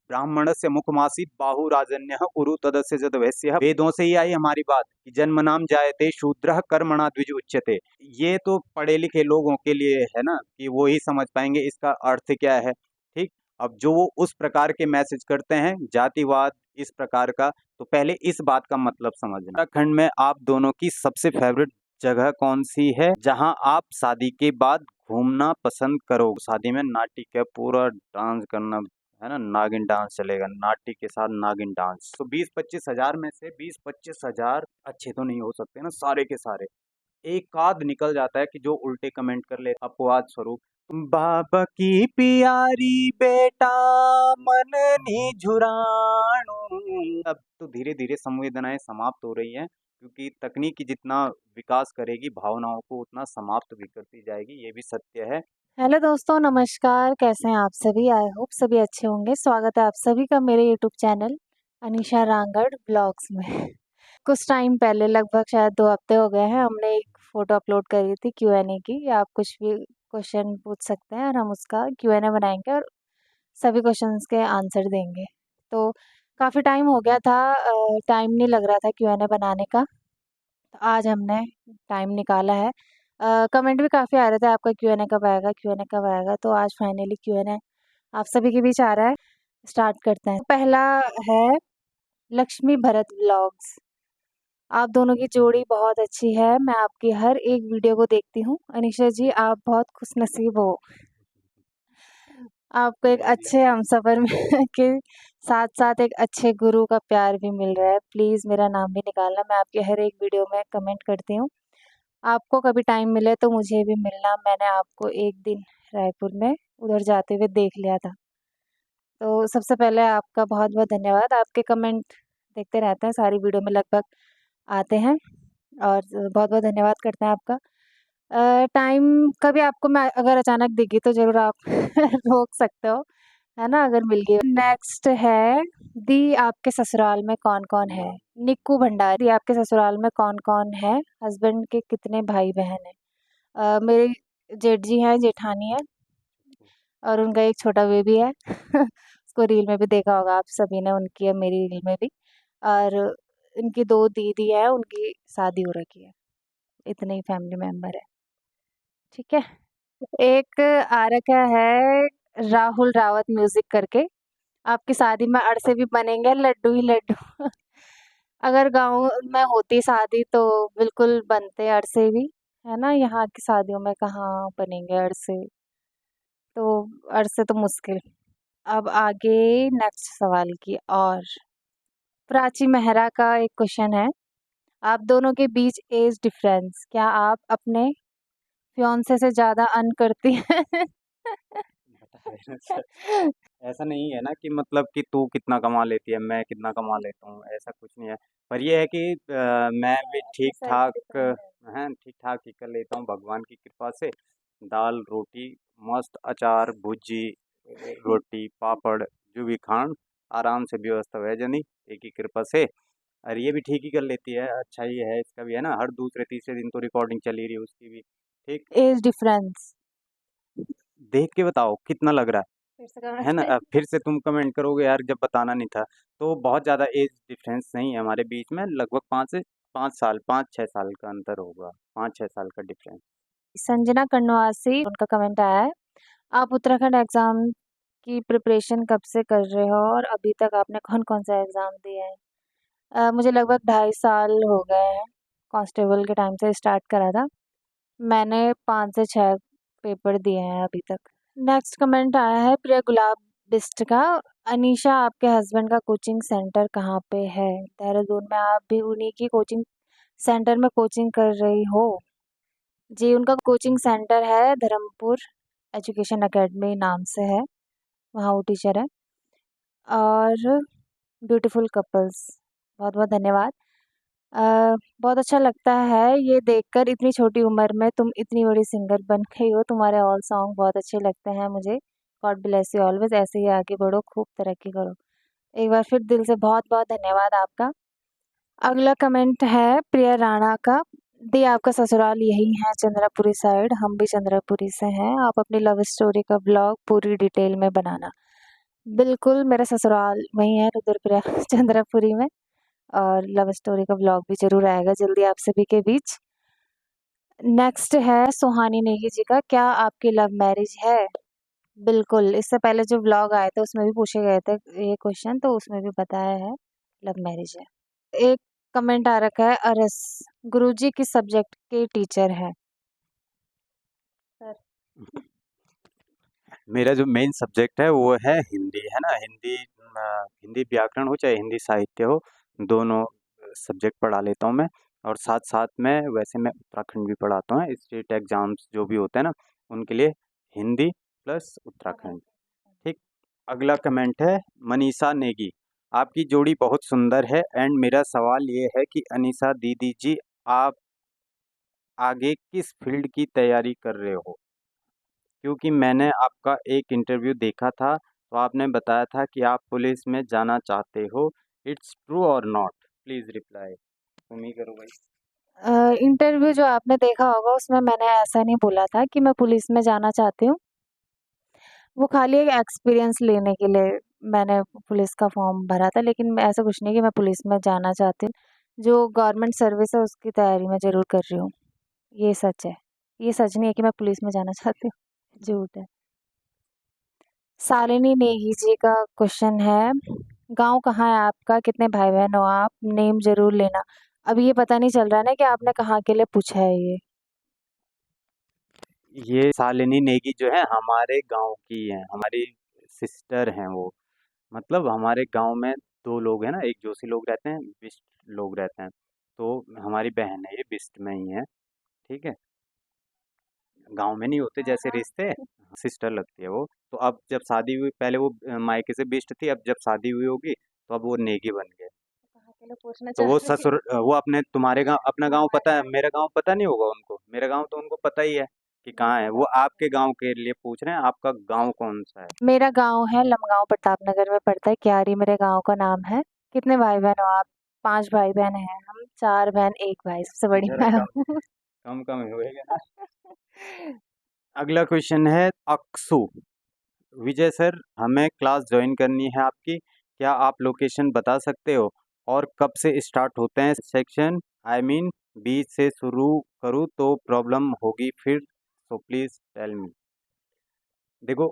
ब्राह्मणस्य मुखमासीत बाहुराजन्यः कुरु तदस्य जदवैश्यः। वेदों से ही आई हमारी बात कि जन्मनाम जायते शूद्रः कर्मणा द्विज उच्यते। ये तो पढ़े लिखे लोगों के लिए है ना, कि वो ही समझ पाएंगे इसका अर्थ क्या है। ठीक, अब जो वो उस प्रकार के मैसेज करते हैं जातिवाद इस प्रकार का, तो पहले इस बात का मतलब समझना। उत्तराखंड में आप दोनों की सबसे फेवरेट जगह कौन सी है जहां आप शादी के बाद घूमना पसंद करो? शादी में नाटी का पूरा डांस करना है ना, नागिन डांस चलेगा, नाटी के साथ नागिन डांस। तो 20-25 हजार में से 20-25 हजार अच्छे तो नहीं हो सकते ना सारे के सारे। एक आध निकल जाता है कि जो उल्टे कमेंट कर ले अपवाद स्वरूप। बाबा की प्यारी बेटा मननी झुराणू। अब तो धीरे धीरे संवेदनाएं समाप्त हो रही हैं, क्योंकि तकनीक जितना विकास करेगी भावनाओं को उतना समाप्त भी करती जाएगी, ये भी सत्य है। हेलो दोस्तों, नमस्कार। कैसे हैं आप सभी? आई होप सभी अच्छे होंगे। स्वागत है आप सभी का मेरे YouTube channel Anisha Rangad blogs में। कुछ टाइम पहले, लगभग शायद 2 हफ्ते हो गए हैं, हमने एक फ़ोटो अपलोड करी थी Q&A की। आप कुछ भी क्वेश्चन पूछ सकते हैं और हम उसका Q&A बनाएंगे और सभी क्वेश्चंस के आंसर देंगे। तो काफ़ी टाइम हो गया था, टाइम नहीं लग रहा था Q&A बनाने का, तो आज हमने टाइम निकाला है। कमेंट भी काफ़ी आ रहे थे, आपका Q&A कब आएगा, Q&A कब आएगा? तो आज फाइनली Q&A आप सभी के बीच आ रहा है। स्टार्ट करते हैं। पहला है लक्ष्मी भरत व्लॉग्स। आप दोनों की जोड़ी बहुत अच्छी है, मैं आपकी हर एक वीडियो को देखती हूँ। अनीशा जी, आप बहुत खुशनसीब हो। आपको एक अच्छे हमसफ़र में के साथ साथ एक अच्छे गुरु का प्यार भी मिल रहा है। प्लीज़ मेरा नाम भी निकालना, मैं आपकी हर एक वीडियो में कमेंट करती हूँ। आपको कभी टाइम मिले तो मुझे भी मिलना। मैंने आपको एक दिन रायपुर में उधर जाते हुए देख लिया था। तो सबसे पहले आपका बहुत बहुत धन्यवाद। आपके कमेंट देखते रहते हैं, सारी वीडियो में लगभग आते हैं और बहुत बहुत धन्यवाद करते हैं आपका। टाइम कभी आपको मैं अगर अचानक दिखी तो ज़रूर आप रोक सकते हो, है ना, अगर मिल गई। नेक्स्ट है दी, आपके ससुराल में कौन कौन है? निक्कू भंडारी, दी आपके ससुराल में कौन कौन है? हस्बैंड के कितने भाई बहन हैं? मेरे जेठ जी हैं, जेठानी है और उनका एक छोटा बेबी है। उसको रील में भी देखा होगा आप सभी ने, उनकी है मेरी रील में भी। और इनकी 2 दीदी है, उनकी शादी हो रखी है। इतने ही फैमिली मेंबर है, ठीक है। एक आ रखा है राहुल रावत म्यूजिक करके। आपकी शादी में अड़से भी बनेंगे लड्डू ही लड्डू। अगर गांव में होती शादी तो बिल्कुल बनते अड़से भी, है ना। यहाँ की शादियों में कहाँ बनेंगे अड़से, तो अड़से तो मुश्किल। अब आगे नेक्स्ट सवाल की और प्राची मेहरा का एक क्वेश्चन है। आप दोनों के बीच एज डिफरेंस, क्या आप अपने फियांसे से ज़्यादा अर्न करती हैं? ऐसा नहीं है ना कि मतलब कि तू कितना कमा लेती है मैं कितना कमा लेता हूँ, ऐसा कुछ नहीं है। पर यह है कि मैं भी ठीक ठाक हैं, ठीक ठाक ही कर लेता हूँ भगवान की कृपा से। दाल रोटी मस्त, अचार भुजी रोटी पापड़ जो भी खान आराम से व्यवस्था है जनी एक ही कृपा से। और ये भी ठीक ही कर लेती है, अच्छा ही है इसका भी, है ना। हर दूसरे तीसरे दिन तो रिकॉर्डिंग चली रही है उसकी भी। ठीक, एज डिफरेंस देख के बताओ कितना लग रहा फिर से है ना। कमेंट। फिर से तुम कमेंट करोगे यार जब बताना नहीं था। तो बहुत ज़्यादा एज डिफरेंस नहीं है हमारे बीच में, लगभग 5 से 5 साल 5-6 साल का अंतर होगा, 5-6 साल का डिफरेंस। संजना कन्नवासी, उनका कमेंट आया है। आप उत्तराखंड एग्ज़ाम की प्रिपरेशन कब से कर रहे हो और अभी तक आपने कौन-कौन सा एग्ज़ाम दिए हैं? मुझे लगभग 2.5 साल हो गए हैं। कांस्टेबल के टाइम से स्टार्ट करा था। मैंने 5 से 6 पेपर दिए हैं अभी तक। नेक्स्ट कमेंट आया है प्रिया गुलाब बिस्ट का। अनीशा, आपके हस्बैंड का कोचिंग सेंटर कहाँ पे है? देहरादून में। आप भी उन्हीं की कोचिंग सेंटर में कोचिंग कर रही हो? जी, उनका कोचिंग सेंटर है धर्मपुर एजुकेशन एकेडमी नाम से है, वहाँ वो टीचर है। और ब्यूटीफुल कपल्स, बहुत बहुत धन्यवाद। बहुत अच्छा लगता है ये देखकर, इतनी छोटी उम्र में तुम इतनी बड़ी सिंगर बन गई हो। तुम्हारे ऑल सॉन्ग बहुत अच्छे लगते हैं मुझे। गॉड ब्लेस यू ऑलवेज, ऐसे ही आगे बढ़ो, खूब तरक्की करो। एक बार फिर दिल से बहुत बहुत धन्यवाद आपका। अगला कमेंट है प्रिया राणा का। दी, आपका ससुराल यही है चंद्रापुरी साइड, हम भी चंद्रापुरी से हैं। आप अपनी लव स्टोरी का ब्लॉग पूरी डिटेल में बनाना। बिल्कुल, मेरा ससुराल वहीं है रुद्रप्रयाग चंद्रपुरी में, और लव स्टोरी का व्लॉग भी ज़रूर आएगा जल्दी आप सभी के बीच। नेक्स्ट है सुहानी नेगी जी का, क्या आपकी लव मैरिज है? बिल्कुल, इससे पहले जो व्लॉग आए थे उसमें भी पूछे गए थे ये क्वेश्चन, तो उसमें भी बताया है लव मैरिज है। एक कमेंट आ रखा है, अरस गुरुजी किस सब्जेक्ट के टीचर है? सर। मेरा जो मेन सब्जेक्ट है वो है हिंदी, है ना। हिंदी हिंदी व्याकरण हो चाहे हिंदी साहित्य हो, दोनों सब्जेक्ट पढ़ा लेता हूँ मैं। और साथ साथ में वैसे मैं उत्तराखंड भी पढ़ाता हूँ, स्टेट एग्जाम्स जो भी होते हैं ना उनके लिए हिंदी प्लस उत्तराखंड। ठीक। अगला कमेंट है मनीषा नेगी, आपकी जोड़ी बहुत सुंदर है एंड मेरा सवाल ये है कि अनीसा दीदी जी, आप आगे किस फील्ड की तैयारी कर रहे हो? क्योंकि मैंने आपका एक इंटरव्यू देखा था, तो आपने बताया था कि आप पुलिस में जाना चाहते हो। इट्स ट्रू और नॉट? Please reply. तुम ही करो भाई। इंटरव्यू जो आपने देखा होगा उसमें मैंने ऐसा नहीं बोला था कि मैं पुलिस में जाना चाहती हूँ। वो खाली एक एक्सपीरियंस लेने के लिए मैंने पुलिस का फॉर्म भरा था, लेकिन मैं ऐसा कुछ नहीं कि मैं पुलिस में जाना चाहती हूँ। जो गवर्नमेंट सर्विस है उसकी तैयारी मैं ज़रूर कर रही हूँ, ये सच है। ये सच नहीं है कि मैं पुलिस में जाना चाहती हूँ, झूठ है। शालिनी नेगी जी का क्वेश्चन है, गांव कहाँ है आपका, कितने भाई बहन हो आप, नेम जरूर लेना। अब ये पता नहीं चल रहा है ना कि आपने कहाँ के लिए पूछा है ये। ये शालिनी नेगी जो है हमारे गांव की है, हमारी सिस्टर हैं वो। मतलब हमारे गांव में दो लोग हैं ना, एक जोशी लोग रहते हैं, बिस्ट लोग रहते हैं। तो हमारी बहन है, ये बिस्ट में ही है। ठीक है। गांव में नहीं होते जैसे रिश्ते, सिस्टर लगती है वो। तो अब जब शादी हुई, पहले वो मायके से बिस्ट थी, अब जब शादी हुई होगी तो अब वो नेगी बन गए। कहाँ के लिए पूछना तो चाह वो रहे हैं? ससुर वो अपने तुम्हारे गांव, अपना गांव पता है, मेरा गांव पता नहीं होगा उनको, मेरा गांव तो उनको पता ही है कि कहाँ है। वो आपके गांव के लिए पूछ रहे हैं, आपका गांव कौन सा है? मेरा गांव है लमगांव, प्रतापनगर में पड़ता है, क्यारी मेरे गांव का नाम है। कितने भाई बहन हो आप? 5 भाई बहन हैं हम, 4 बहन 1 भाई, सबसे बड़ी जरा मैं कम हूँ। कम कम होएगा ना। अगला क्वेश्चन है अक्सू, विजय सर हमें क्लास ज्वाइन करनी है आपकी, क्या आप लोकेशन बता सकते हो और कब से स्टार्ट होते हैं सेक्शन? आई मीन बीच से शुरू करूँ तो प्रॉब्लम होगी फिर, सो प्लीज टेल मी। देखो,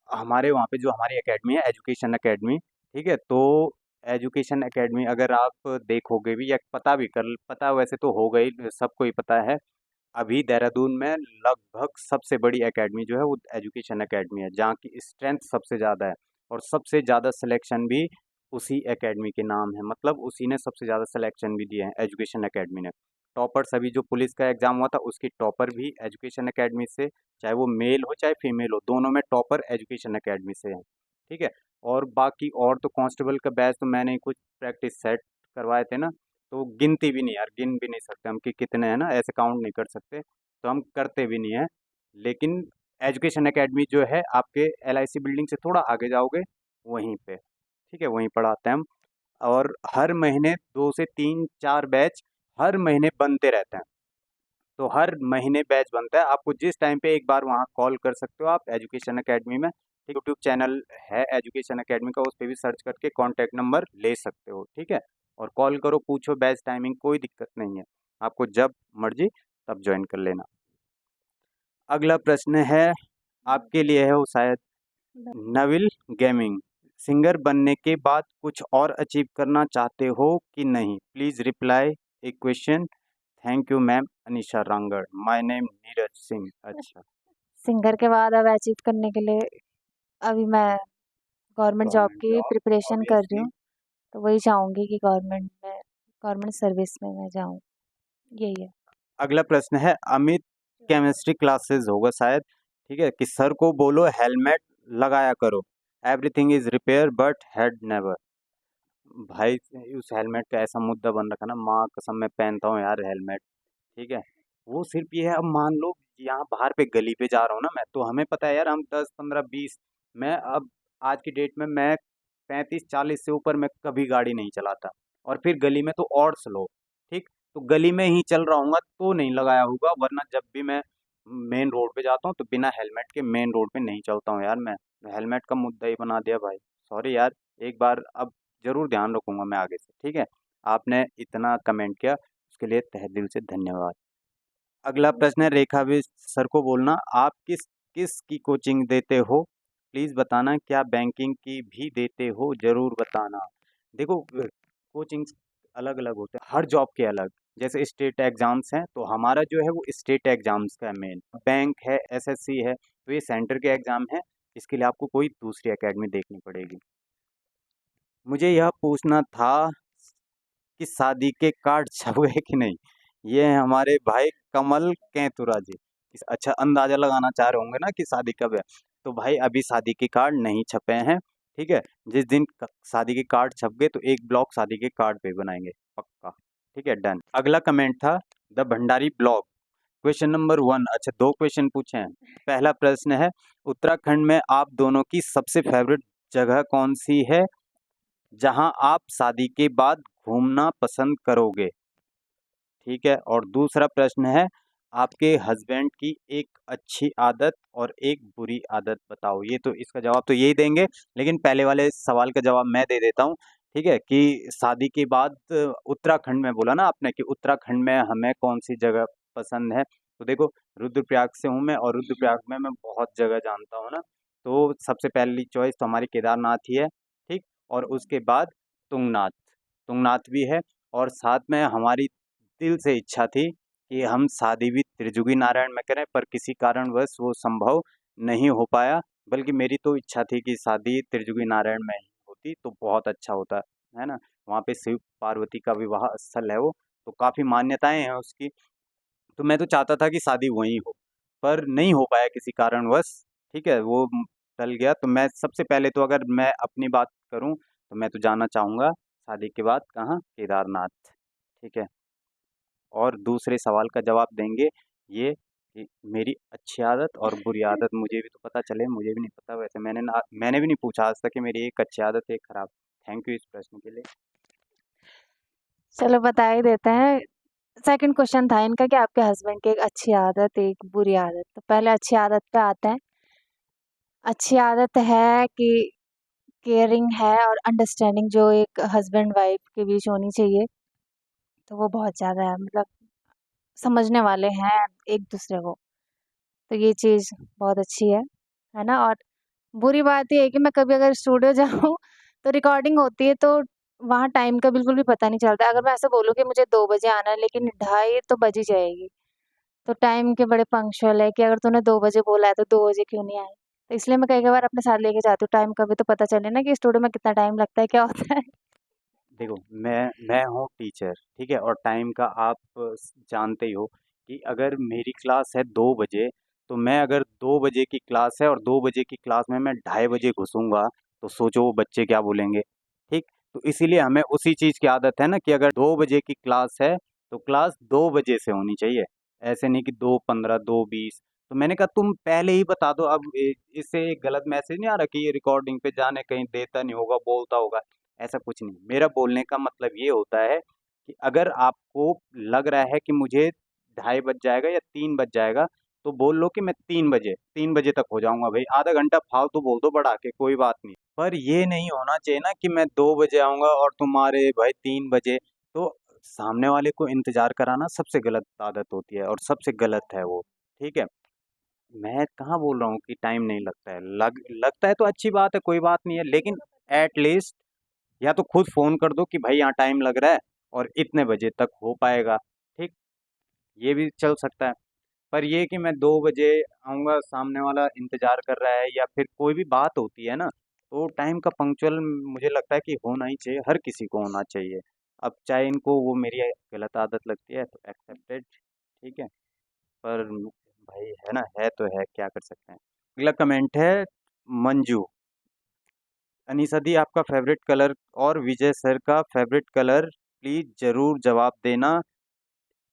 हमारे वहाँ पे जो हमारी एकेडमी है एजुकेशन एकेडमी, ठीक है। तो एजुकेशन एकेडमी अगर आप देखोगे भी या पता वैसे तो हो गई, सबको ही पता है। अभी देहरादून में लगभग सबसे बड़ी एकेडमी जो है वो एजुकेशन एकेडमी है, जहाँ की स्ट्रेंथ सबसे ज़्यादा है। और सबसे ज़्यादा सिलेक्शन भी उसी एकेडमी के नाम है, मतलब उसी ने सबसे ज़्यादा सिलेक्शन भी दिए हैं, एजुकेशन एकेडमी ने। टॉपर्स अभी जो पुलिस का एग्ज़ाम हुआ था उसकी टॉपर भी एजुकेशन एकेडमी से, चाहे वो मेल हो चाहे फीमेल हो, दोनों में टॉपर एजुकेशन एकेडमी से हैं। ठीक है। और बाकी और तो कांस्टेबल का बैच तो मैंने कुछ प्रैक्टिस सेट करवाए थे ना, तो गिनती भी नहीं यार, गिन भी नहीं सकते हम कि कितने हैं ना, ऐसे काउंट नहीं कर सकते, तो हम करते भी नहीं है। लेकिन एजुकेशन एकेडमी जो है आपके LIC बिल्डिंग से थोड़ा आगे जाओगे वहीं पे, ठीक है, वहीं पढ़ाते हैं हम। और हर महीने 2 से 3 4 बैच हर महीने बनते रहते हैं। तो हर महीने बैच बनता है, आपको जिस टाइम पे एक बार वहाँ कॉल कर सकते हो आप एजुकेशन एकेडमी में। ठीक, यूट्यूब चैनल है एजुकेशन एकेडमी का, उस पर भी सर्च करके कॉन्टैक्ट नंबर ले सकते हो। ठीक है। और कॉल करो, पूछो बैच टाइमिंग, कोई दिक्कत नहीं है, आपको जब मर्जी तब ज्वाइन कर लेना। अगला प्रश्न है आपके लिए है वो शायद, नविल गेमिंग, सिंगर बनने के बाद कुछ और अचीव करना चाहते हो कि नहीं? Please reply a question. Thank you ma'am Anisha Rangad, my name Neeraj Singh. अच्छा। सिंगर के बाद अब अचीव करने के लिए अभी मैं गवर्नमेंट जॉब गवर्नमेंट की जॉब प्रिपरेशन कर रही ऑब्वियसली। हूँ, तो वही चाहूँगी कि गवर्नमेंट सर्विस में मैं जाऊँ, यही है। अगला प्रश्न है अमित, केमिस्ट्री क्लासेस होगा शायद, ठीक है, कि सर को बोलो हेलमेट लगाया करो, everything is repair but head never. भाई, उस हेलमेट का ऐसा मुद्दा बन रखा ना, माँ कसम मैं पहनता हूँ यार हेलमेट। ठीक है। वो सिर्फ ये है, अब मान लो यहाँ बाहर पे गली पे जा रहा हूँ ना मैं, तो हमें पता है यार हम 10 15 20, मैं अब आज की डेट में मैं 35 40 से ऊपर मैं कभी गाड़ी नहीं चलाता। और फिर गली में तो और स्लो। ठीक। तो गली में ही चल रहा हूँ तो नहीं लगाया होगा, वरना जब भी मैं मेन रोड पे जाता हूँ तो बिना हेलमेट के मेन रोड पे नहीं चलता हूँ यार मैं। हेलमेट का मुद्दा ही बना दिया भाई। सॉरी यार, एक बार अब ज़रूर ध्यान रखूँगा मैं आगे से, ठीक है? आपने इतना कमेंट किया, उसके लिए तहे दिल से धन्यवाद। अगला प्रश्न है रेखा भी सर को बोलना, आप किस किस की कोचिंग देते हो? प्लीज़ बताना, क्या बैंकिंग की भी देते हो? ज़रूर बताना। देखो कोचिंग्स अलग-अलग होते हैं, हर जॉब के अलग। जैसे स्टेट एग्ज़ाम्स हैं, तो हमारा जो है वो स्टेट एग्ज़ाम्स का है मेन। बैंक है, एसएससी है, तो ये सेंटर के एग्ज़ाम हैं, इसके लिए आपको कोई दूसरी अकेडमी देखनी पड़ेगी। मुझे यह पूछना था कि शादी के कार्ड छप गए कि नहीं? ये हैं हमारे भाई कमल कैंतुरा जी। अच्छा अंदाज़ा लगाना चाह रहे होंगे ना कि शादी कब है? तो भाई अभी शादी के कार्ड नहीं छपे हैं, ठीक है? जिस दिन शादी के कार्ड छप गए तो एक ब्लॉग शादी के कार्ड पे बनाएंगे, पक्का। ठीक है, डन। अगला कमेंट था the Bhandari blog. Question number 1, अच्छा 2 क्वेश्चन पूछे हैं। पहला प्रश्न है, उत्तराखंड में आप दोनों की सबसे फेवरेट जगह कौन सी है जहां आप शादी के बाद घूमना पसंद करोगे? ठीक है, और दूसरा प्रश्न है, आपके हस्बैंड की एक अच्छी आदत और एक बुरी आदत बताओ। ये तो इसका जवाब तो यही देंगे, लेकिन पहले वाले सवाल का जवाब मैं दे देता हूँ। ठीक है, कि शादी के बाद उत्तराखंड में बोला ना आपने कि उत्तराखंड में हमें कौन सी जगह पसंद है। तो देखो, रुद्रप्रयाग से हूँ मैं और रुद्रप्रयाग में मैं बहुत जगह जानता हूँ ना, तो सबसे पहली चॉइस तो हमारी केदारनाथ ही है। ठीक, और उसके बाद तुंगनाथ, तुंगनाथ भी है, और साथ में हमारी दिल से इच्छा थी कि हम शादी भी त्रिजुगी नारायण में करें, पर किसी कारणवश वो संभव नहीं हो पाया। बल्कि मेरी तो इच्छा थी कि शादी त्रिजुगी नारायण में ही होती तो बहुत अच्छा होता, है ना? वहाँ पे शिव पार्वती का विवाह स्थल है वो, तो काफ़ी मान्यताएं हैं उसकी। तो मैं तो चाहता था कि शादी वहीं हो, पर नहीं हो पाया किसी कारणवश। ठीक है, वो टल गया। तो मैं सबसे पहले तो अगर मैं अपनी बात करूं तो मैं तो जाना चाहूँगा शादी के बाद कहाँ, केदारनाथ। ठीक है, और दूसरे सवाल का जवाब देंगे ये कि मेरी अच्छी आदत और बुरी आदत मुझे भी तो पता चले, मुझे भी नहीं पता। वैसे मैंने भी नहीं पूछा आज तक कि मेरी एक अच्छी आदत है एक खराब। थैंक यू इस प्रश्न के लिए। चलो बता ही देते हैं। सेकंड क्वेश्चन था इनका कि आपके हस्बैंड की एक अच्छी आदत एक बुरी आदत। तो पहले अच्छी आदत पे आते हैं। अच्छी आदत है कि केयरिंग है और अंडरस्टैंडिंग जो एक हस्बैंड वाइफ के बीच होनी चाहिए, तो वो बहुत ज़्यादा है। मतलब समझने वाले हैं एक दूसरे को, तो ये चीज़ बहुत अच्छी है ना? और बुरी बात ये है कि मैं कभी अगर स्टूडियो जाऊँ तो रिकॉर्डिंग होती है, तो वहाँ टाइम का बिल्कुल भी पता नहीं चलता। अगर मैं ऐसे बोलूँ कि मुझे 2 बजे आना है, लेकिन ढाई तो बज ही जाएगी। तो टाइम के बड़े पंक्चुअल है कि अगर तूने 2 बजे बोला है तो 2 बजे क्यों नहीं आए? तो इसलिए मैं कई-कई बार अपने साथ लेके जाती हूँ, टाइम का भी तो पता चले ना कि स्टूडियो में कितना टाइम लगता है, क्या होता है। देखो, मैं हूँ टीचर, ठीक है, और टाइम का आप जानते ही हो कि अगर मेरी क्लास है 2 बजे, तो मैं अगर 2 बजे की क्लास है और 2 बजे की क्लास में मैं 2:30 बजे घुसूंगा, तो सोचो वो बच्चे क्या बोलेंगे। ठीक, तो इसीलिए हमें उसी चीज़ की आदत है ना कि अगर 2 बजे की क्लास है तो क्लास 2 बजे से होनी चाहिए। ऐसे नहीं कि 2:15 2:20। तो मैंने कहा तुम पहले ही बता दो। अब इससे एक गलत मैसेज नहीं आ रहा कि ये रिकॉर्डिंग पे जाने कहीं देता नहीं होगा, बोलता होगा। ऐसा कुछ नहीं। मेरा बोलने का मतलब ये होता है कि अगर आपको लग रहा है कि मुझे 2:30 बज जाएगा या 3 बज जाएगा, तो बोल लो कि मैं 3 बजे तक हो जाऊँगा भई, आधा घंटा फालतू बोल दो बढ़ा के, कोई बात नहीं। पर ये नहीं होना चाहिए ना कि मैं 2 बजे आऊँगा और तुम आ रहे भाई 3 बजे। तो सामने वाले को इंतज़ार कराना सबसे गलत आदत होती है और सबसे गलत है वो, ठीक है? मैं कहाँ बोल रहा हूँ कि टाइम नहीं लगता है, लगता है तो अच्छी बात है, कोई बात नहीं है, लेकिन एट लीस्ट या तो खुद फ़ोन कर दो कि भाई यहाँ टाइम लग रहा है और इतने बजे तक हो पाएगा, ठीक? ये भी चल सकता है। पर ये कि मैं 2 बजे आऊँगा, सामने वाला इंतज़ार कर रहा है या फिर कोई भी बात होती है ना, तो टाइम का पंक्चुअल मुझे लगता है कि होना ही चाहिए, हर किसी को होना चाहिए। अब चाहे इनको वो मेरी गलत आदत लगती है तो एक्सेप्टेड, ठीक है? पर भाई है ना, है तो है, क्या कर सकते हैं। अगला कमेंट है मंजू। अनीसा दी आपका फेवरेट कलर और विजय सर का फेवरेट कलर प्लीज जरूर जवाब देना।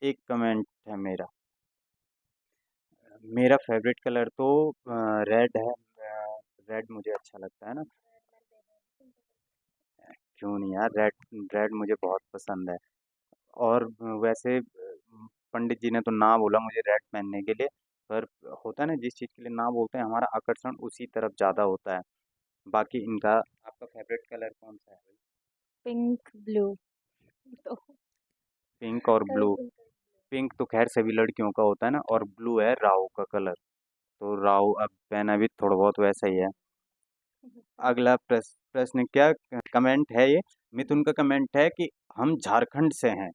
एक कमेंट है मेरा। मेरा फेवरेट कलर तो रेड है। रेड मुझे अच्छा लगता है ना। क्यों नहीं यार, रेड रेड मुझे बहुत पसंद है। और वैसे पंडित जी ने तो ना बोला मुझे रेड पहनने के लिए, पर होता है ना जिस चीज़ के लिए ना बोलते हैं हमारा आकर्षण उसी तरफ ज़्यादा होता है। बाकी इनका आपका फेवरेट कलर कौन सा है? Pink blue. तो पिंक और ब्लू। पिंक तो खैर सभी लड़कियों का होता है ना, और ब्लू है राहु का कलर। तो राहु अब पहना भी थोड़ा बहुत वैसा ही है। अगला प्रश्न क्या कमेंट है ये? मिथुन का कमेंट है कि हम झारखंड से हैं,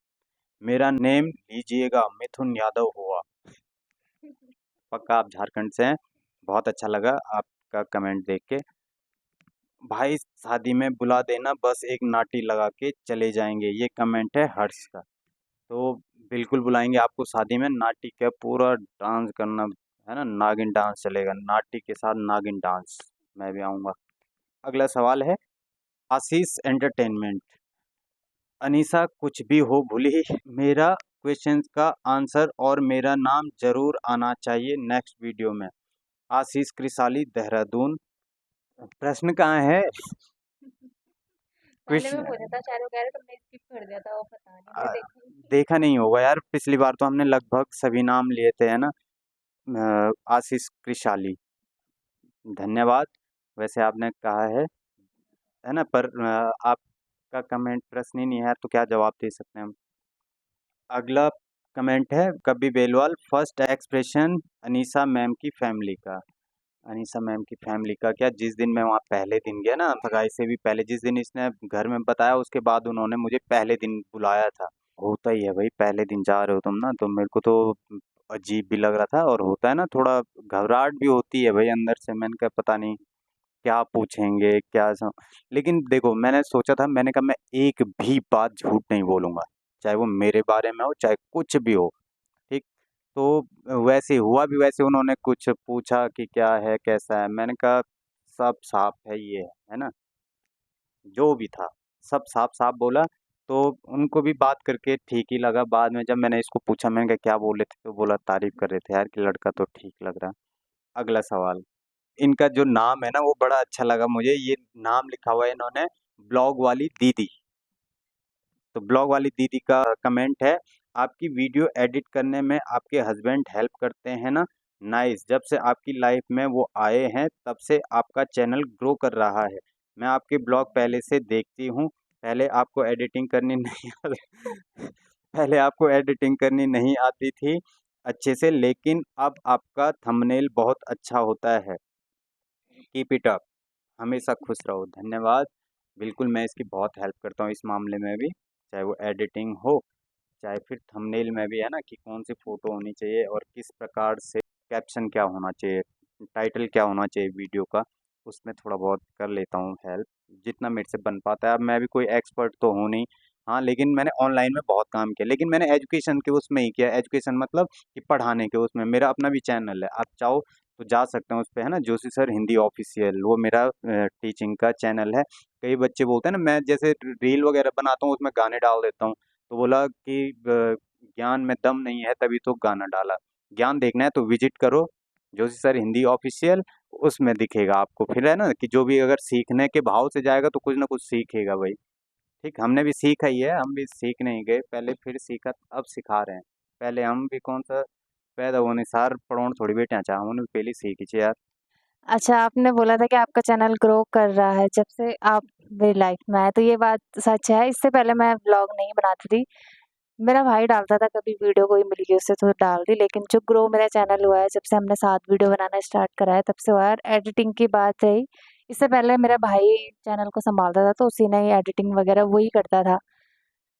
मेरा नेम लीजिएगा मिथुन यादव हुआ। पक्का आप झारखंड से हैं? बहुत अच्छा लगा आपका कमेंट देख के। भाई शादी में बुला देना, बस एक नाटी लगा के चले जाएंगे, ये कमेंट है हर्ष का। तो बिल्कुल बुलाएंगे आपको शादी में, नाटी का पूरा डांस करना है ना, नागिन डांस चलेगा, नाटी के साथ नागिन डांस। मैं भी आऊँगा। अगला सवाल है आशीष एंटरटेनमेंट। अनीसा कुछ भी हो भूली, मेरा क्वेश्चन का आंसर और मेरा नाम जरूर आना चाहिए नेक्स्ट वीडियो में। आशीष क्रिसाली देहरादून। प्रश्न कहाँ है? पहले क्वेश्चन मैं पूछा था, शायद वो कह रहे तुमने स्किप कर दिया था, वो पता नहीं, मैं देखा ही नहीं। देखा नहीं होगा यार, पिछली बार तो हमने लगभग सभी नाम लिए थे है ना। आशीष क्रिसाली, धन्यवाद। वैसे आपने कहा है ना, पर आपका कमेंट प्रश्न ही नहीं है तो क्या जवाब दे सकते हैं हम। अगला कमेंट है कबी Belwal, first expression Anisa ma'am की फैमिली का। अनीसा मैम की फैमिली का क्या, जिस दिन मैं वहाँ पहले दिन गया ना, सगाई से भी पहले, जिस दिन इसने घर में बताया उसके बाद उन्होंने मुझे पहले दिन बुलाया था। होता ही है भाई, पहले दिन जा रहे हो तुम ना, तो मेरे को तो अजीब भी लग रहा था, और होता है ना थोड़ा घबराहट भी होती है भाई अंदर से। मैंने कहा पता नहीं क्या पूछेंगे क्या लेकिन देखो मैंने सोचा था, मैंने कहा मैं एक भी बात झूठ नहीं बोलूंगा, चाहे वो मेरे बारे में हो चाहे कुछ भी हो। ठीक। तो वैसे हुआ भी, वैसे उन्होंने कुछ पूछा कि क्या है कैसा है, मैंने कहा सब साफ है ये है ना, जो भी था सब साफ साफ बोला। तो उनको भी बात करके ठीक ही लगा। बाद में जब मैंने इसको पूछा, मैंने कहा क्या बोले थे, तो बोला तारीफ कर रहे थे यार कि लड़का तो ठीक लग रहा। अगला सवाल, इनका जो नाम है ना वो बड़ा अच्छा लगा मुझे, ये नाम लिखा हुआ है इन्होंने ब्लॉग वाली दीदी। तो ब्लॉग वाली दीदी का कमेंट है आपकी वीडियो एडिट करने में आपके हस्बैंड हेल्प करते हैं ना? नाइस, जब से आपकी लाइफ में वो आए हैं तब से आपका चैनल ग्रो कर रहा है। मैं आपके ब्लॉग पहले से देखती हूँ। पहले आपको एडिटिंग करनी नहीं पहले आपको एडिटिंग करनी नहीं आती थी अच्छे से, लेकिन अब आपका थंबनेल बहुत अच्छा होता है। कीप इट अप, हमेशा खुश रहो। धन्यवाद। बिल्कुल मैं इसकी बहुत हेल्प करता हूँ इस मामले में भी, चाहे वो एडिटिंग हो चाहे फिर थंबनेल में भी, है ना, कि कौन सी फ़ोटो होनी चाहिए और किस प्रकार से कैप्शन क्या होना चाहिए, टाइटल क्या होना चाहिए वीडियो का, उसमें थोड़ा बहुत कर लेता हूँ हेल्प, जितना मेरे से बन पाता है। अब मैं भी कोई एक्सपर्ट तो हूँ नहीं। हाँ, लेकिन मैंने ऑनलाइन में बहुत काम किया, लेकिन मैंने एजुकेशन के उसमें ही किया। एजुकेशन मतलब कि पढ़ाने के उसमें। मेरा अपना भी चैनल है, आप चाहो तो जा सकते हैं उस पे, है ना, जोशी सर हिंदी ऑफिशियल, वो मेरा टीचिंग का चैनल है। कई बच्चे बोलते हैं ना, मैं जैसे रील वगैरह बनाता हूँ उसमें गाने डाल देता हूँ, तो बोला कि ज्ञान में दम नहीं है तभी तो गाना डाला। ज्ञान देखना है तो विजिट करो जोशी सर हिंदी ऑफिशियल, उसमें दिखेगा आपको। फिर है ना कि जो भी अगर सीखने के भाव से जाएगा तो कुछ ना कुछ सीखेगा भाई। ठीक, हमने भी सीखा ही है, हम भी सीख नहीं गए पहले, फिर सीखा अब सिखा रहे हैं। पहले हम भी कौन सा पैदा होने सार पढ़ोण थोड़ी बेटे चाह, हमने पहले सीखी छे यार। अच्छा, आपने बोला था कि आपका चैनल ग्रो कर रहा है जब से आप मेरी लाइफ में आए, तो ये बात सच है। इससे पहले मैं व्लॉग नहीं बनाती थी, मेरा भाई डालता था, कभी वीडियो कोई मिल गई उससे तो डाल दी। लेकिन जो ग्रो मेरा चैनल हुआ है, जब से हमने साथ वीडियो बनाना स्टार्ट करा है, तब से हुआ है। एडिटिंग की बात रही, इससे पहले मेरा भाई चैनल को संभालता था, तो उसी ने ही एडिटिंग वगैरह वही करता था,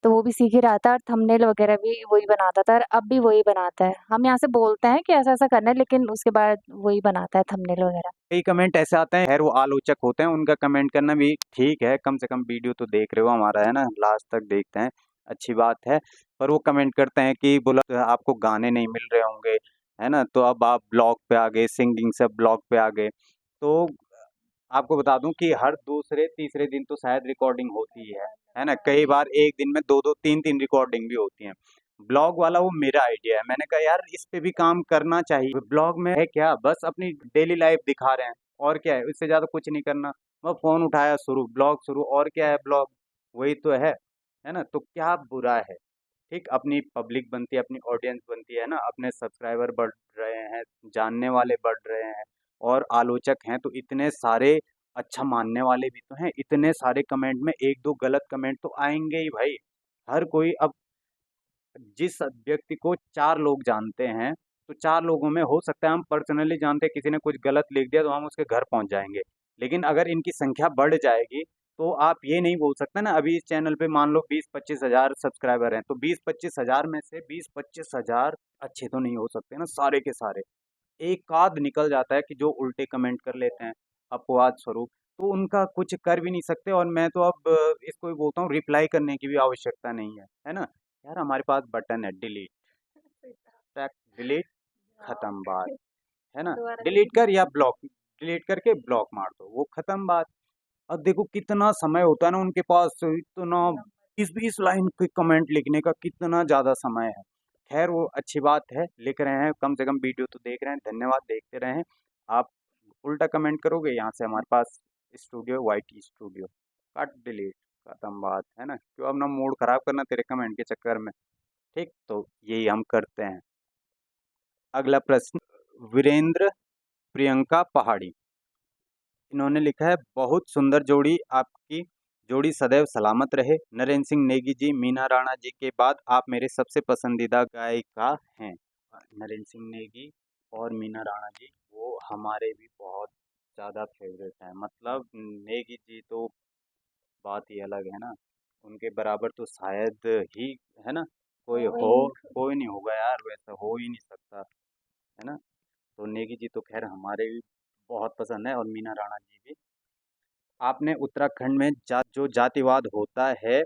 तो वो भी सीख ही रहा था, और थंबनेल वगैरह भी वही बनाता था, और अब भी वही बनाता है। हम यहाँ से बोलते हैं कि ऐसा ऐसा करना है, लेकिन उसके बाद वही बनाता है थंबनेल वगैरह। कई कमेंट ऐसे आते हैं, खैर वो आलोचक होते हैं, उनका कमेंट करना भी ठीक है, कम से कम वीडियो तो देख रहे हो हमारा, है ना, लास्ट तक देखते हैं, अच्छी बात है। पर वो कमेंट करते हैं कि बोला आपको गाने नहीं मिल रहे होंगे, है ना, तो अब आप ब्लॉग पे आ गए, सिंगिंग से ब्लॉग पे आ गए। तो आपको बता दूं कि हर दूसरे तीसरे दिन तो शायद रिकॉर्डिंग होती है ना, कई बार एक दिन में दो दो तीन तीन रिकॉर्डिंग भी होती हैं। ब्लॉग वाला वो मेरा आइडिया है, मैंने कहा यार इस पे भी काम करना चाहिए। ब्लॉग में है क्या, बस अपनी डेली लाइफ दिखा रहे हैं, और क्या है, इससे ज़्यादा कुछ नहीं करना। वो फ़ोन उठाया शुरू, ब्लॉग शुरू, और क्या है, ब्लॉग वही तो है ना, तो क्या बुरा है। ठीक, अपनी पब्लिक बनती है, अपनी ऑडियंस बनती है ना, अपने सब्सक्राइबर बढ़ रहे हैं, जानने वाले बढ़ रहे हैं, और आलोचक हैं तो इतने सारे अच्छा मानने वाले भी तो हैं। इतने सारे कमेंट में एक दो गलत कमेंट तो आएंगे ही भाई। हर कोई अब जिस व्यक्ति को 4 लोग जानते हैं, तो 4 लोगों में हो सकता है हम पर्सनली जानते हैं, किसी ने कुछ गलत लिख दिया तो हम उसके घर पहुंच जाएंगे। लेकिन अगर इनकी संख्या बढ़ जाएगी तो आप ये नहीं बोल सकते ना, अभी इस चैनल पे मान लो 20-25 हजार सब्सक्राइबर हैं, तो 20-25 हजार में से 20-25 हजार अच्छे तो नहीं हो सकते ना सारे के सारे। एक आध निकल जाता है कि जो उल्टे कमेंट कर लेते हैं अपवाद स्वरूप, तो उनका कुछ कर भी नहीं सकते। और मैं तो अब इसको भी बोलता हूँ, रिप्लाई करने की भी आवश्यकता नहीं है ना। यार हमारे पास बटन है डिलीट, टैग डिलीट, खत्म बात, है ना। डिलीट कर या ब्लॉक, डिलीट करके ब्लॉक मार दो, वो खत्म बात। अब देखो कितना समय होता है ना उनके पास, इतना 20-20 लाइन के कमेंट लिखने का कितना ज़्यादा समय है। खैर वो अच्छी बात है, लिख रहे हैं, कम से कम वीडियो तो देख रहे हैं, धन्यवाद, देखते रहें। आप उल्टा कमेंट करोगे, यहाँ से हमारे पास studio YT studio, cut delete, खत्म बात, है ना। क्यों अपना मूड खराब करना तेरे कमेंट के चक्कर में। ठीक, तो यही हम करते हैं। अगला प्रश्न, वीरेंद्र प्रियंका पहाड़ी, इन्होंने लिखा है, बहुत सुंदर जोड़ी, आपकी जोड़ी सदैव सलामत रहे। नरेंद्र सिंह नेगी जी, मीना राणा जी के बाद आप मेरे सबसे पसंदीदा गायिका हैं। नरेंद्र सिंह नेगी और मीना राणा जी वो हमारे भी बहुत ज़्यादा फेवरेट हैं। मतलब नेगी जी तो बात ही अलग है ना, उनके बराबर तो शायद ही, है ना, कोई हो, कोई नहीं होगा यार, वैसा हो ही नहीं सकता, है ना। तो नेगी जी तो खैर हमारे भी बहुत पसंद है, और मीना राणा जी भी। आपने उत्तराखंड में जो जातिवाद होता है,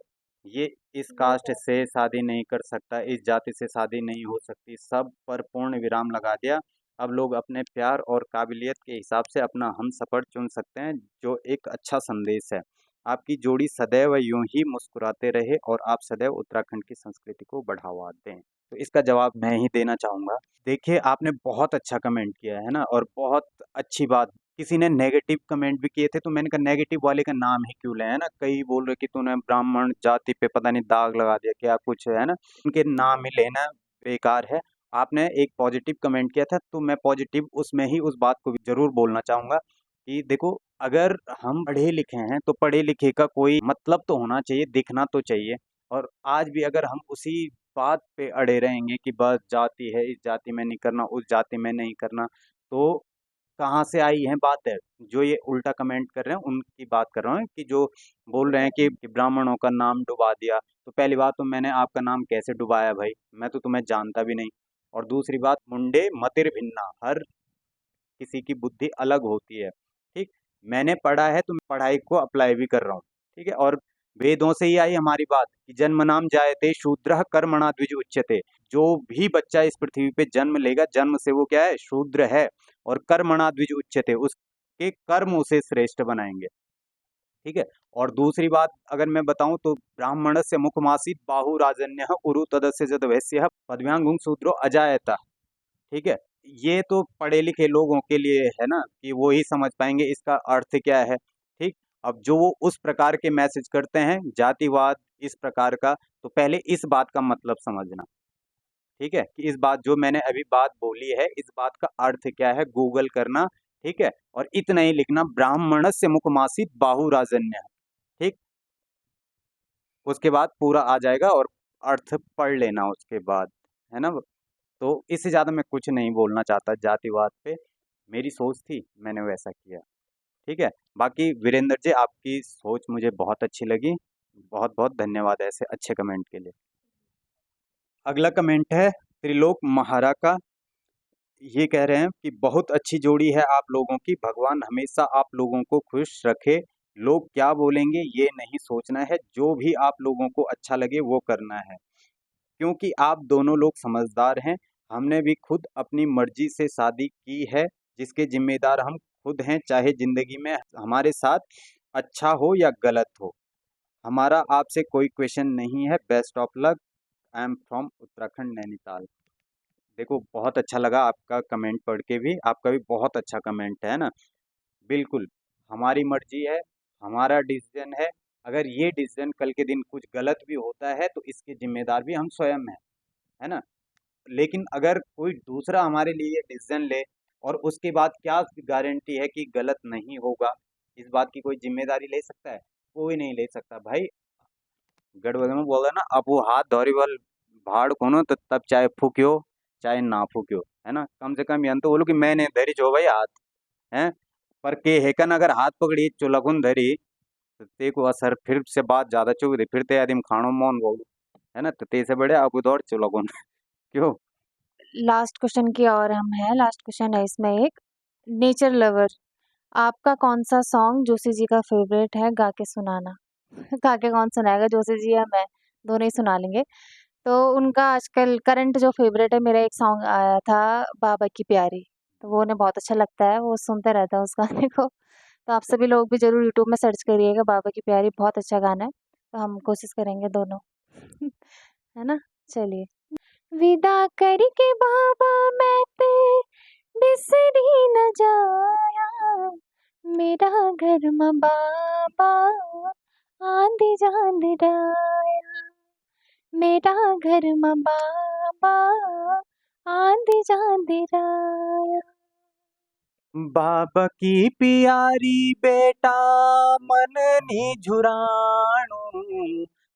ये इस कास्ट से शादी नहीं कर सकता, इस जाति से शादी नहीं हो सकती, सब पर पूर्ण विराम लगा दिया। अब लोग अपने प्यार और काबिलियत के हिसाब से अपना हमसफ़र चुन सकते हैं, जो एक अच्छा संदेश है। आपकी जोड़ी सदैव यूं ही मुस्कुराते रहे और आप सदैव उत्तराखंड की संस्कृति को बढ़ावा दें। तो इसका जवाब मैं ही देना चाहूँगा। देखिए आपने बहुत अच्छा कमेंट किया है ना, और बहुत अच्छी बात। किसी ने नेगेटिव कमेंट भी किए थे, तो मैंने कहा नेगेटिव वाले का नाम ही क्यों लें, है ना। कई बोल रहे कि तूने ब्राह्मण जाति पे पता नहीं दाग लगा दिया क्या कुछ, है ना। उनके नाम ही लेना बेकार है। आपने एक पॉजिटिव कमेंट किया था, तो मैं पॉजिटिव उसमें ही उस बात को भी जरूर बोलना चाहूंगा कि देखो, अगर हम पढ़े लिखे हैं तो पढ़े लिखे का कोई मतलब तो होना चाहिए, दिखना तो चाहिए। और आज भी अगर हम उसी बात पे अड़े रहेंगे कि बस जाति है, इस जाति में नहीं करना, उस जाति में नहीं करना, तो कहाँ से आई है बात है। जो ये उल्टा कमेंट कर रहे हैं उनकी बात कर रहा हूँ, कि जो बोल रहे हैं कि ब्राह्मणों का नाम डुबा दिया। तो पहली बात तो मैंने आपका नाम कैसे डुबाया भाई, मैं तो तुम्हें जानता भी नहीं। और दूसरी बात, मुंडे मतिर भिन्ना, हर किसी की बुद्धि अलग होती है। ठीक, मैंने पढ़ा है तो मैं पढ़ाई को अप्लाई भी कर रहा हूँ। ठीक है, और वेदों से ही आई हमारी बात कि जन्म नाम जायते शूद्रः कर्मणा द्विज उच्यते। जो भी बच्चा इस पृथ्वी पे जन्म लेगा, जन्म से वो क्या है, शूद्र है। और कर्मणा द्विज उच्यते, उसके कर्म उसे श्रेष्ठ बनाएंगे। ठीक है, और दूसरी बात अगर मैं बताऊं तो ब्राह्मणस्य मुखमासीत बाहु राजन्यः उरु तदस्य जद वैश्यः पदव्यांगुं शूद्रो अजायता। ठीक है, ये तो पढ़े लिखे लोगों के लिए है ना, कि वो ही समझ पाएंगे इसका अर्थ क्या है। ठीक, अब जो वो उस प्रकार के मैसेज करते हैं जातिवाद इस प्रकार का, तो पहले इस बात का मतलब समझना। ठीक है, कि इस बात जो मैंने अभी बात बोली है, इस बात का अर्थ क्या है, गूगल करना। ठीक है, और इतना ही लिखना, ब्राह्मणस्य मुखमासित बाहु राजन्य। ठीक, उसके बाद पूरा आ जाएगा, और अर्थ पढ़ लेना उसके बाद, है ना। तो इससे ज़्यादा मैं कुछ नहीं बोलना चाहता जातिवाद पे, मेरी सोच थी मैंने वैसा किया। ठीक है, बाकी वीरेंद्र जी आपकी सोच मुझे बहुत अच्छी लगी, बहुत बहुत धन्यवाद ऐसे अच्छे कमेंट के लिए। अगला कमेंट है त्रिलोक महारा का। ये कह रहे हैं कि बहुत अच्छी जोड़ी है आप लोगों की, भगवान हमेशा आप लोगों को खुश रखे। लोग क्या बोलेंगे ये नहीं सोचना है, जो भी आप लोगों को अच्छा लगे वो करना है, क्योंकि आप दोनों लोग समझदार हैं। हमने भी खुद अपनी मर्जी से शादी की है, जिसके जिम्मेदार हम खुद हैं, चाहे जिंदगी में हमारे साथ अच्छा हो या गलत हो। हमारा आपसे कोई क्वेश्चन नहीं है, best of luck. I am from Uttarakhand Nainital. देखो बहुत अच्छा लगा आपका कमेंट पढ़ के भी, आपका भी बहुत अच्छा कमेंट है ना। बिल्कुल, हमारी मर्जी है, हमारा डिसीजन है। अगर ये डिसीजन कल के दिन कुछ गलत भी होता है तो इसके जिम्मेदार भी हम स्वयं हैं, है ना। लेकिन अगर कोई दूसरा हमारे लिए डिसीजन ले, और उसके बाद क्या गारंटी है कि गलत नहीं होगा, इस बात की कोई जिम्मेदारी ले सकता है? कोई नहीं ले सकता भाई। गड़बड़ में बोल रहा ना, अब वो हाथ धोरी बल भाड़ कोनो तो तब चाहे फूक्यो चाहे ना फूक्यो, है ना। कम से कम यन तो बोलो कि मैंने धरी छो भाई हाथ, हैं। पर के हेकन अगर हाथ पकड़ी चुलकुन धरी तो ते को असर फिर से बात ज्यादा चुभ दे, फिर ते आदमी खानो मोन बोल, है ना। तो ते से बड़े अब दौड़ चुलकुन क्यों। लास्ट क्वेश्चन की और हम है, लास्ट क्वेश्चन है इसमें एक, नेचर लवर, आपका कौन सा सॉन्ग जोशी जी का फेवरेट है, गा के सुनाना। गा के कौन सुनाएगा, जोशी जी या मैं, दोनों ही सुना लेंगे। तो उनका आजकल करंट जो फेवरेट है, मेरा एक सॉन्ग आया था बाबा की प्यारी, तो वो उन्हें बहुत अच्छा लगता है, वो सुनते रहता है उस गाने को। तो आप सभी लोग भी जरूर यूट्यूब में सर्च करिएगा, बाबा की प्यारी बहुत अच्छा गाना है। तो हम कोशिश करेंगे दोनों है ना। चलिए, विदा करके बाबा मैं ते बिसरी न जाया, मेरा घर मां बाबा आंधी जांद राया, मेरा घर मां बाबा आंधी जांद राया। बाबा की प्यारी बेटा मन नी झुराणू,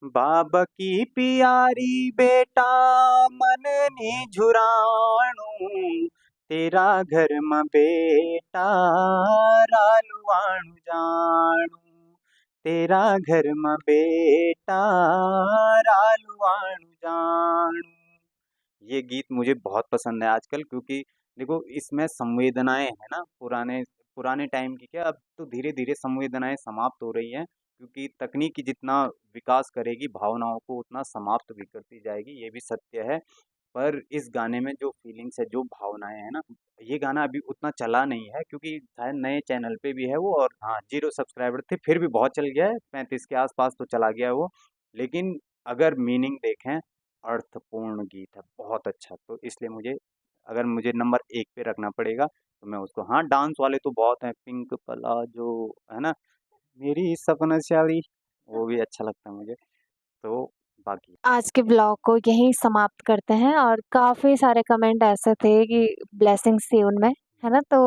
बाबा की प्यारी बेटा मन नी झुराणू, तेरा घर में बेटा रालवाणू जाणू, तेरा घर में बेटा रालवाणू जाणू। ये गीत मुझे बहुत पसंद है आजकल, क्योंकि देखो इसमें संवेदनाएं है ना, पुराने पुराने टाइम की क्या, अब तो धीरे धीरे संवेदनाएं समाप्त हो रही हैं, क्योंकि तकनीकी जितना विकास करेगी भावनाओं को उतना समाप्त भी करती जाएगी, ये भी सत्य है। पर इस गाने में जो फीलिंग्स है, जो भावनाएं है ना, ये गाना अभी उतना चला नहीं है, क्योंकि शायद नए चैनल पे भी है वो, और हाँ 0 सब्सक्राइबर थे, फिर भी बहुत चल गया है, 35 के आसपास तो चला गया है वो। लेकिन अगर मीनिंग देखें, अर्थपूर्ण गीत है, बहुत अच्छा। तो इसलिए मुझे, अगर मुझे नंबर 1 पे रखना पड़ेगा तो मैं उसको, हाँ डांस वाले तो बहुत हैं, पिंक पलाजो, है ना, मेरी सपना शाली, वो भी अच्छा लगता है मुझे। तो बाकी आज के ब्लॉग को यहीं समाप्त करते हैं, और काफ़ी सारे कमेंट ऐसे थे कि ब्लेसिंग्स थी उनमें, है ना। तो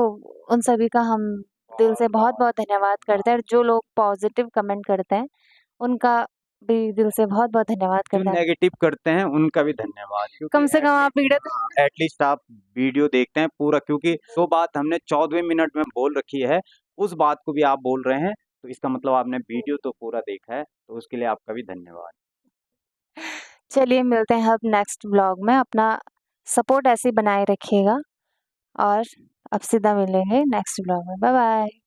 उन सभी का हम दिल से बहुत बहुत धन्यवाद करते हैं, और जो लोग पॉजिटिव कमेंट करते हैं उनका भी दिल से बहुत बहुत धन्यवाद जो करते हैं। नेगेटिव करते हैं उनका भी धन्यवाद, क्योंकि कम से कम आप वीडियो एटलीस्ट आप वीडियो देखते हैं पूरा, क्योंकि जो बात हमने 14वें मिनट में बोल रखी है उस बात को भी आप बोल रहे हैं, तो इसका मतलब आपने वीडियो तो पूरा देखा है, तो उसके लिए आपका भी धन्यवाद। चलिए, मिलते हैं अब नेक्स्ट ब्लॉग में, अपना सपोर्ट ऐसे ही बनाए रखिएगा, और अब सीधा मिलेंगे नेक्स्ट ब्लॉग में। Bye bye.